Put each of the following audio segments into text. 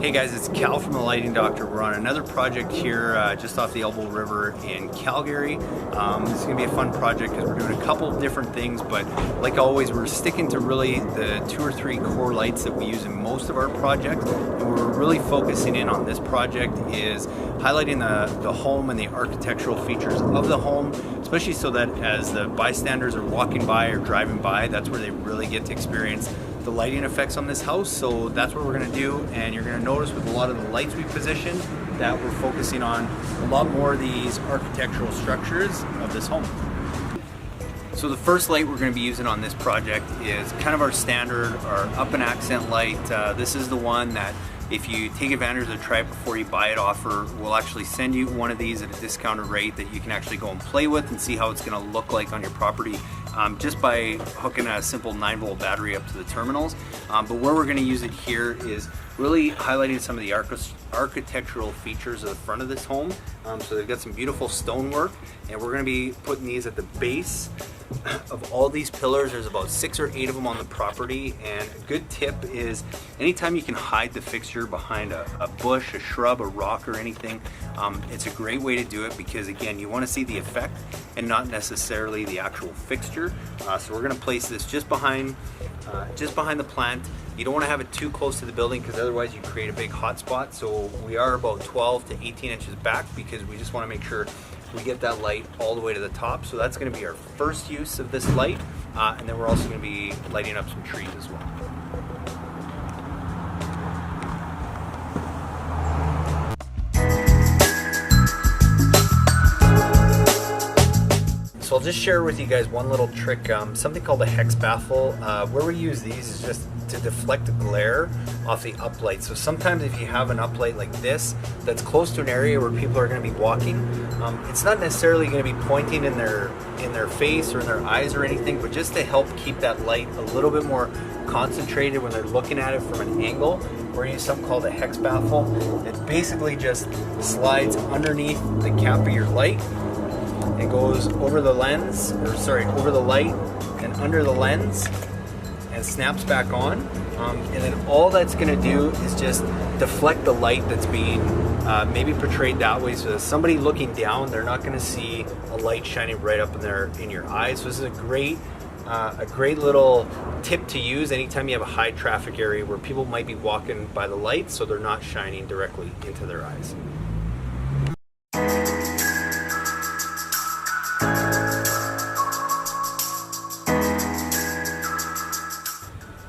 Hey guys, it's Cal from the Lighting Doctor. We're on another project here just off the Elbow River in Calgary. This is going to be a fun project because we're doing a couple of different things, but like always we're sticking to really the 2 or 3 core lights that we use in most of our projects. And we're really focusing in on this project is highlighting the home and the architectural features of the home, especially so that as the bystanders are walking by or driving by, that's where they really get to experience the lighting effects on this house. So that's what we're going to do, and you're going to notice with a lot of the lights we positioned that we're focusing on a lot more of these architectural structures of this home. So the first light we're going to be using on this project is kind of our standard, our up and accent light. This is the one that if you take advantage of the try it before you buy it offer, we'll actually send you one of these at a discounted rate that you can actually go and play with and see how it's going to look like on your property just by hooking a simple 9-volt battery up to the terminals. But where we're going to use it here is really highlighting some of the architectural features of the front of this home. So they've got some beautiful stonework, and we're going to be putting these at the base of all these pillars. There's about 6 or 8 of them on the property, and a good tip is anytime you can hide the fixture behind a bush, a shrub, a rock or anything, it's a great way to do it because again you want to see the effect and not necessarily the actual fixture. So we're going to place this just behind the plant. You don't want to have it too close to the building because otherwise you create a big hot spot. So we are about 12 to 18 inches back because we just want to make sure we get that light all the way to the top. So that's going to be our first use of this light, and then we're also going to be lighting up some trees as well. So I'll just share with you guys one little trick, something called a Hex Baffle. Where we use these is just to deflect the glare off the uplight. So sometimes if you have an uplight like this that's close to an area where people are going to be walking, it's not necessarily going to be pointing in their face or in their eyes or anything, but just to help keep that light a little bit more concentrated when they're looking at it from an angle. We're using something called a Hex Baffle. It basically just slides underneath the cap of your light. It goes over the lens, over the light and under the lens and snaps back on. And then all that's going to do is just deflect the light that's being maybe portrayed that way. So somebody looking down, they're not going to see a light shining right up in your eyes. So this is a great little tip to use anytime you have a high traffic area where people might be walking by the light, so they're not shining directly into their eyes.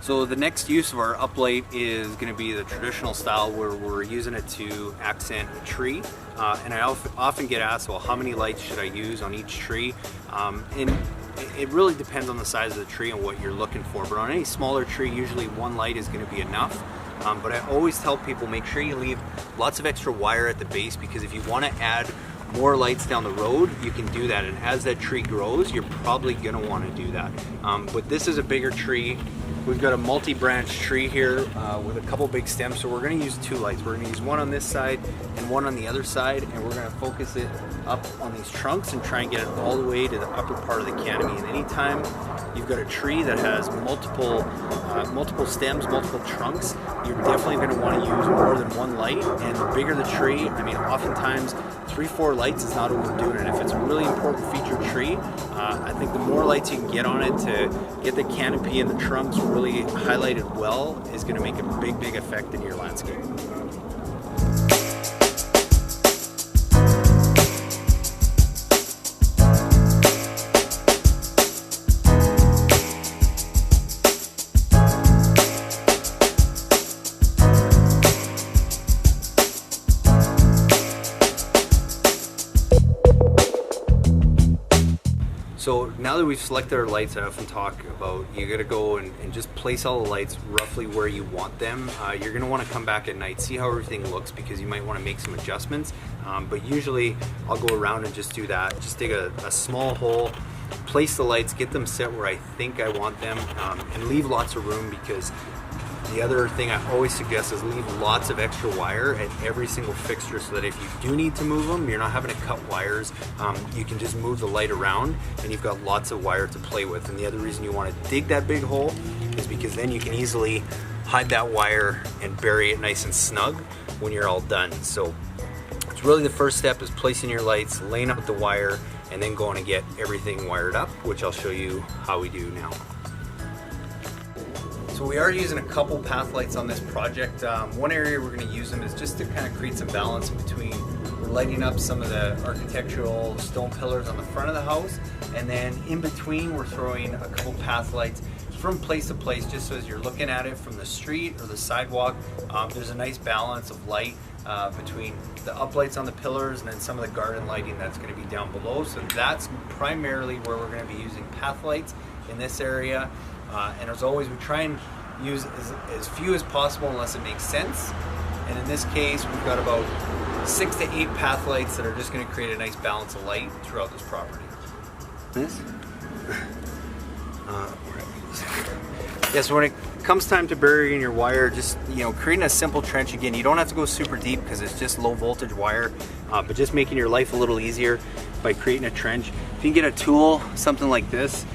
So the next use of our uplight is going to be the traditional style where we're using it to accent a tree. And I often get asked, well, how many lights should I use on each tree? And it really depends on the size of the tree and what you're looking for. But on any smaller tree, usually one light is going to be enough. But I always tell people, make sure you leave lots of extra wire at the base, because if you want to add more lights down the road, you can do that. And as that tree grows, you're probably going to want to do that. But this is a bigger tree. We've got a multi-branch tree here with a couple big stems, so we're going to use 2 lights. We're going to use one on this side and one on the other side, and we're going to focus it up on these trunks and try and get it all the way to the upper part of the canopy. And anytime you've got a tree that has multiple stems, multiple trunks, you're definitely going to want to use more than one light. And the bigger the tree, I mean, oftentimes 3-4 lights is not overdoing it. If it's a really important featured tree, I think the more lights you can get on it to get the canopy and the trunks really highlighted well is going to make a big effect in your landscape. So now that we've selected our lights, I often talk about you got to go and just place all the lights roughly where you want them. You're going to want to come back at night, see how everything looks, because you might want to make some adjustments. But usually I'll go around and just do that. Just dig a small hole, place the lights, get them set where I think I want them, and leave lots of room, because The other thing I always suggest is leave lots of extra wire at every single fixture so that if you do need to move them, you're not having to cut wires. You can just move the light around and you've got lots of wire to play with. And the other reason you want to dig that big hole is because then you can easily hide that wire and bury it nice and snug when you're all done. So it's really the first step is placing your lights, laying out the wire, and then going to get everything wired up, which I'll show you how we do now. So we are using a couple path lights on this project. One area we're going to use them is just to kind of create some balance in between. We're lighting up some of the architectural stone pillars on the front of the house, and then in between we're throwing a couple path lights from place to place, just so as you're looking at it from the street or the sidewalk, there's a nice balance of light between the uplights on the pillars and then some of the garden lighting that's going to be down below. So that's primarily where we're going to be using path lights in this area. And as always, we try and use as few as possible unless it makes sense. And in this case, we've got about 6 to 8 path lights that are just going to create a nice balance of light throughout this property. This? Yeah, so when it comes time to burying your wire, just creating a simple trench. Again, you don't have to go super deep because it's just low voltage wire, but just making your life a little easier by creating a trench. If you can get a tool, something like this,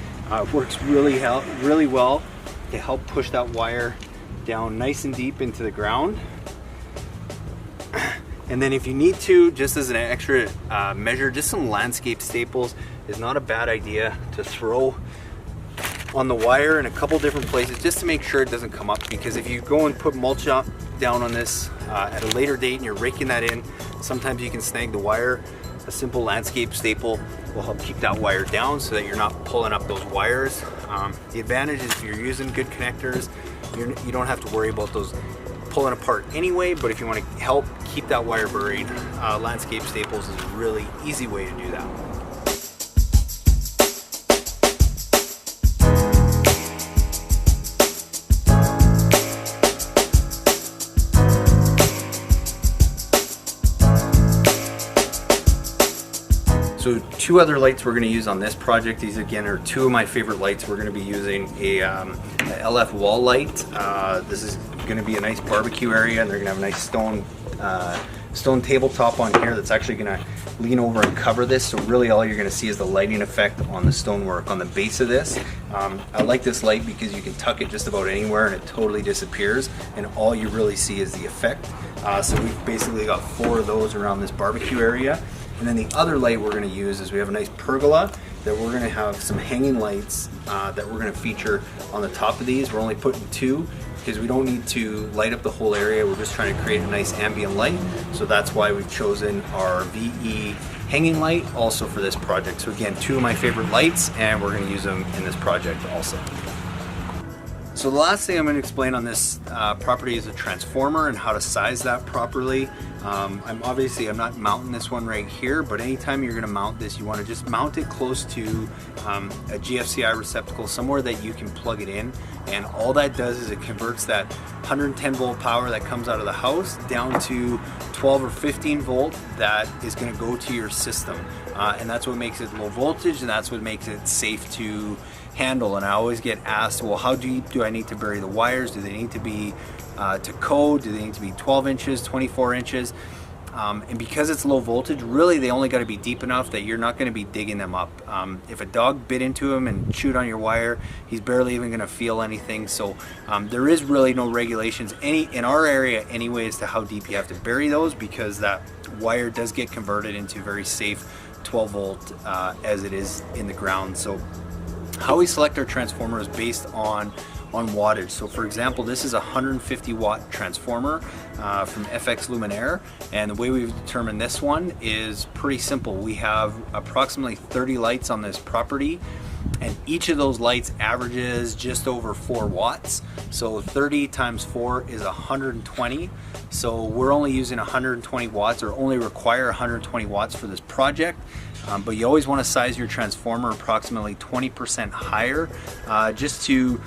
works really well to help push that wire down nice and deep into the ground. And then if you need to, just as an extra measure, just some landscape staples is not a bad idea to throw on the wire in a couple different places just to make sure it doesn't come up, because if you go and put mulch down on this at a later date and you're raking that in, sometimes you can snag the wire. A simple landscape staple will help keep that wire down so that you're not pulling up those wires. The advantage is if you're using good connectors, you don't have to worry about those pulling apart anyway, but if you want to help keep that wire buried, landscape staples is a really easy way to do that. So 2 other lights we're going to use on this project. These again are 2 of my favorite lights. We're going to be using a LF wall light. This is going to be a nice barbecue area, and they're going to have a nice stone tabletop on here that's actually going to lean over and cover this. So really all you're going to see is the lighting effect on the stonework on the base of this. I like this light because you can tuck it just about anywhere and it totally disappears, and all you really see is the effect. So we've basically got 4 of those around this barbecue area. And then the other light we're going to use is we have a nice pergola that we're going to have some hanging lights that we're going to feature on the top of these. We're only putting 2 because we don't need to light up the whole area. We're just trying to create a nice ambient light. So that's why we've chosen our VE hanging light also for this project. So again, 2 of my favorite lights, and we're going to use them in this project also. So the last thing I'm going to explain on this property is a transformer and how to size that properly. I'm not mounting this one right here, but anytime you're going to mount this, you want to just mount it close to a GFCI receptacle, somewhere that you can plug it in. And all that does is it converts that 110 volt power that comes out of the house down to 12 or 15 volt that is going to go to your system. And that's what makes it low voltage, and that's what makes it safe to handle. And I always get asked, well, how deep do I need to bury the wires? Do they need to be to code? Do they need to be 12 inches, 24 inches? And because it's low voltage, really they only got to be deep enough that you're not going to be digging them up. If a dog bit into him and chewed on your wire, he's barely even going to feel anything. So there is really no regulations in our area anyway as to how deep you have to bury those, because that wire does get converted into very safe 12 volt as it is in the ground. So how we select our transformer is based on wattage. So for example, this is a 150 watt transformer from FX Luminaire, and the way we've determined this one is pretty simple. We have approximately 30 lights on this property, and each of those lights averages just over 4 watts. So 30 times 4 is 120. So we're only using 120 watts, or only require 120 watts for this project. But you always want to size your transformer approximately 20% higher, just to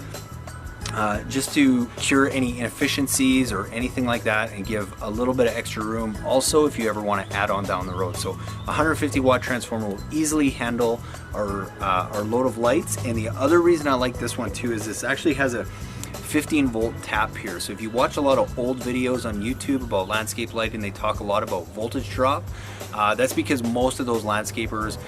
cure any inefficiencies or anything like that, and give a little bit of extra room also if you ever want to add on down the road. So 150 watt transformer will easily handle our load of lights. And the other reason I like this one too is this actually has a 15 volt tap here. So if you watch a lot of old videos on YouTube about landscape lighting, they talk a lot about voltage drop. That's because most of those landscapers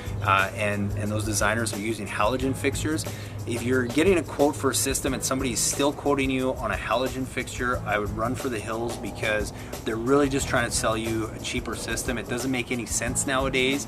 and those designers are using halogen fixtures. If you're getting a quote for a system and somebody's still quoting you on a halogen fixture, I would run for the hills, because they're really just trying to sell you a cheaper system. It doesn't make any sense nowadays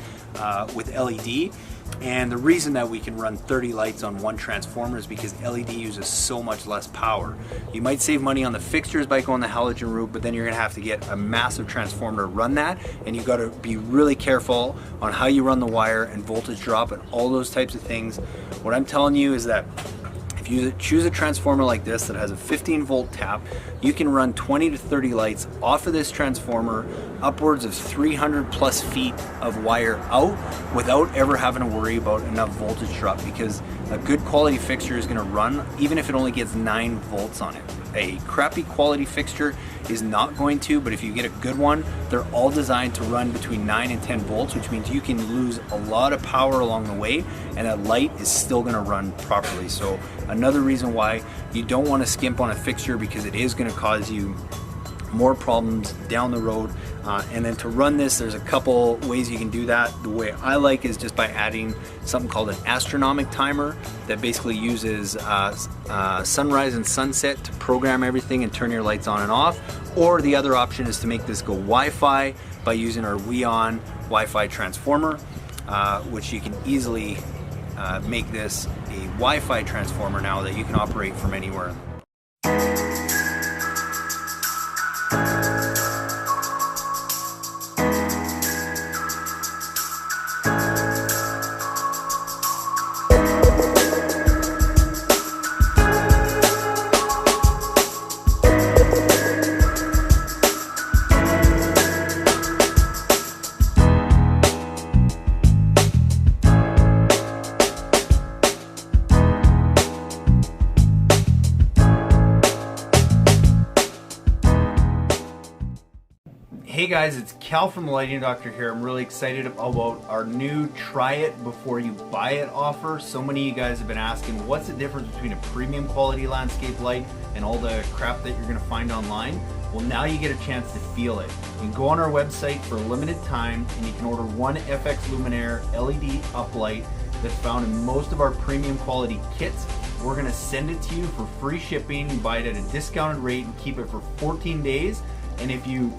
with LED. And the reason that we can run 30 lights on one transformer is because LED uses so much less power. You might save money on the fixtures by going the halogen route, but then you're gonna have to get a massive transformer to run that, and you gotta be really careful on how you run the wire and voltage drop and all those types of things. What I'm telling you is that if you choose a transformer like this that has a 15 volt tap, you can run 20 to 30 lights off of this transformer, upwards of 300 plus feet of wire out, without ever having to worry about enough voltage drop, because a good quality fixture is going to run even if it only gets 9 volts on it. A crappy quality fixture is not going to, but if you get a good one, they're all designed to run between 9 and 10 volts, which means you can lose a lot of power along the way, and that light is still going to run properly. So another reason why you don't want to skimp on a fixture, because it is going to cause you more problems down the road. And then to run this, there's a couple ways you can do that. The way I like is just by adding something called an astronomic timer that basically uses sunrise and sunset to program everything and turn your lights on and off. Or the other option is to make this go Wi-Fi by using our Weon Wi-Fi transformer, which you can easily make this a Wi-Fi transformer now that you can operate from anywhere. Hey guys, it's Cal from the Lighting Doctor here. I'm really excited about our new try it before you buy it offer. So many of you guys have been asking, what's the difference between a premium quality landscape light and all the crap that you're gonna find online? Well, now you get a chance to feel it. You can go on our website for a limited time and you can order one FX Luminaire LED uplight that's found in most of our premium quality kits. We're gonna send it to you for free shipping. You buy it at a discounted rate and keep it for 14 days. And if you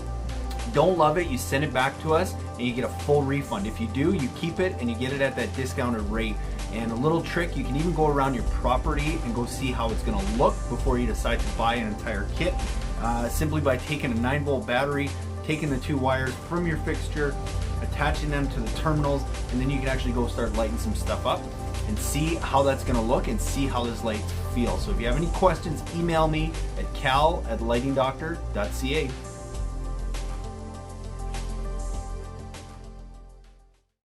don't love it, you send it back to us and you get a full refund. If you do, you keep it and you get it at that discounted rate. And a little trick, you can even go around your property and go see how it's gonna look before you decide to buy an entire kit, simply by taking a 9-volt battery, taking the 2 wires from your fixture, attaching them to the terminals, and then you can actually go start lighting some stuff up and see how that's gonna look and see how this light feels. So if you have any questions, email me at cal@lightingdoctor.ca.